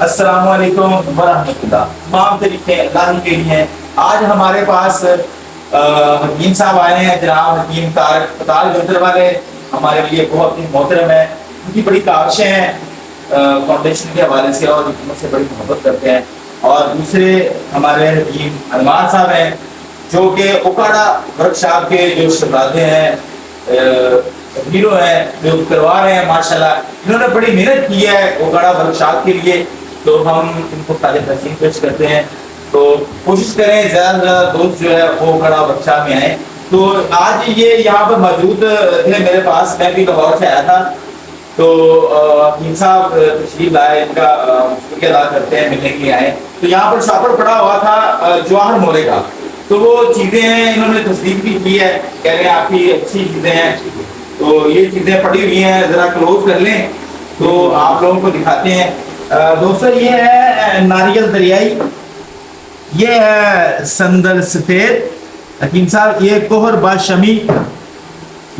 अस्सलाम वालेकुम वरहमतुल्लाह। तमाम तरीके अल्लाह के लिए हैं। आज हमारे पास हकीम साहब आए हैं, जनाब हकीम तारक पताल गंदर वाले, हमारे लिए बहुत ही मोहतरम है। उनकी बड़ी काविशें हैं फाउंडेशन के हवाले से और उनसे बड़ी मोहब्बत करते हैं। और दूसरे हमारे हकीम अनवार साहब हैं, जो कि उकाड़ा वर्कशॉप के जो शहजादे हैं, हीरो हैं, जो करवा रहे हैं माशाल्लाह। इन्होंने बड़ी मेहनत की है उकाड़ा वर्कशॉप के लिए, तो हम इनको तारीफ तहसीन पेश करते हैं। तो कोशिश करें ज़्यादा से ज़्यादा दोस्त जो है वो उकाड़ा वर्कशॉप में आए। तो आज ये यहाँ पर मौजूद थे मेरे पास, मैं भी लाहौर से आया था। तो हकीम साहब तशरीफ लाए, इनका शुक्रिया अदा करते हैं, मिलने के लिए आए। तो यहाँ पर शापर पड़ा हुआ था जवाहर मोरे का, तो वो चीज़ें हैं इन्होंने तस्दीक भी की है, कह रहे हैं आपकी अच्छी चीज़ें हैं। तो ये चीज़ें पड़ी हुई हैं, ज़रा क्लोज कर लें तो आप लोगों को दिखाते हैं। दोस्तों ये है नारियल दरियाई, ये है संदल सफ़ेद हकीम साहब, ये कोहर बाशमी,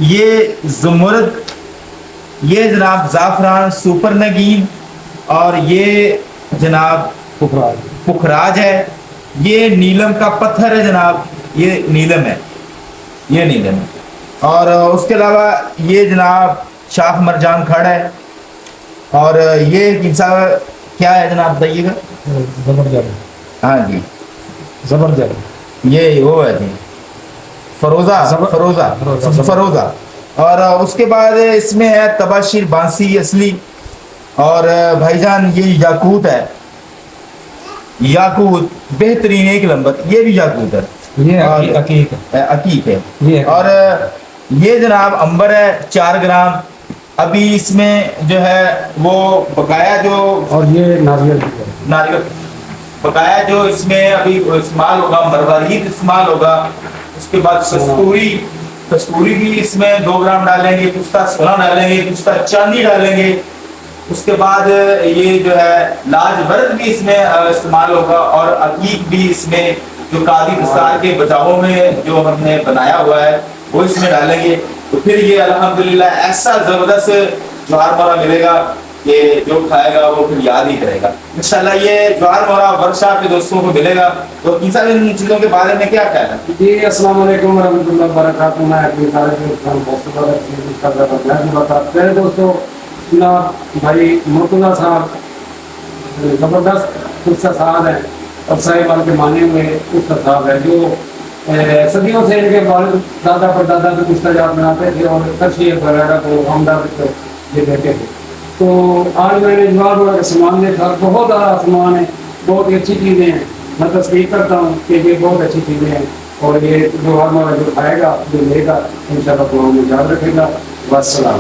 ये ज़ुमर्द, ये जनाब ज़ाफ़रान सुपर नगीन, और ये जनाब पुखराज है। ये नीलम का पत्थर है जनाब, ये नीलम है, ये नीलम है। और उसके अलावा ये जनाब शाख मरजान खड़ है। और ये साहब क्या है जनाब बताइएगा? जबरदस्त। हाँ जी, जबरदस्त। ये वो है जी फरोजा, फरोजा। और उसके बाद इसमें है तबाशीर बांसी असली। और भाईजान ये याकूत है, याकूत बेहतरीन एक नंबर, ये भी याकूत है, ये अकीक है ये। और ये जनाब अंबर है 4 ग्राम। अभी इसमें जो है वो बकाया जो, और ये नारियल बकाया जो इसमें अभी इस्तेमाल होगा, मरवारीद इस्तेमाल होगा। उसके बाद कस्तूरी भी इसमें 2 ग्राम डालेंगे, कुछ सोना डालेंगे, कुछ चांदी डालेंगे। उसके बाद ये जो है लाजवर्द भी इसमें इस्तेमाल होगा, और अकीक भी इसमें जो कादी दस्तार के बचावों में जो हमने बनाया हुआ है वो इसमें डालेंगे। तो फिर ये अल्हम्दुलिल्लाह ऐसा जबरदस्त जवाहर मोरा मिलेगा कि जो खाएगा वो फिर याद ही करेगा इंशाल्लाह। ये जवाहर मोरा वर्कशॉप के दोस्तों को मिलेगा। तो इन सारी चीज़ों के बारे में क्या ख्याल है जी? अस्सलाम वालेकुम वरहमतुल्लाहि वबरकातुहू। मैं अपनी मेरे दोस्तों भाई मुर्तज़ा साहब ज़बरदस्त कुर्सा साहब है, और साहिबान के माने हुए कुर्सा साहब है, जो सदियों से इनके दादा परदादा के कुश्ताजात बनाते थे और तशरीह वगैरह को हमदर्द को ये देते थे। तो आज मैंने जवाहर मोरा का सामान देखा, बहुत ज़्यादा सामान है, बहुत ही अच्छी चीज़ें हैं। मैं तस्दीक करता हूँ कि ये बहुत अच्छी चीज़ें हैं, और ये जवाहर मोरा जो खाएगा जो लेगा इंशाअल्लाह को हमें याद रखेगा। वस्सलाम।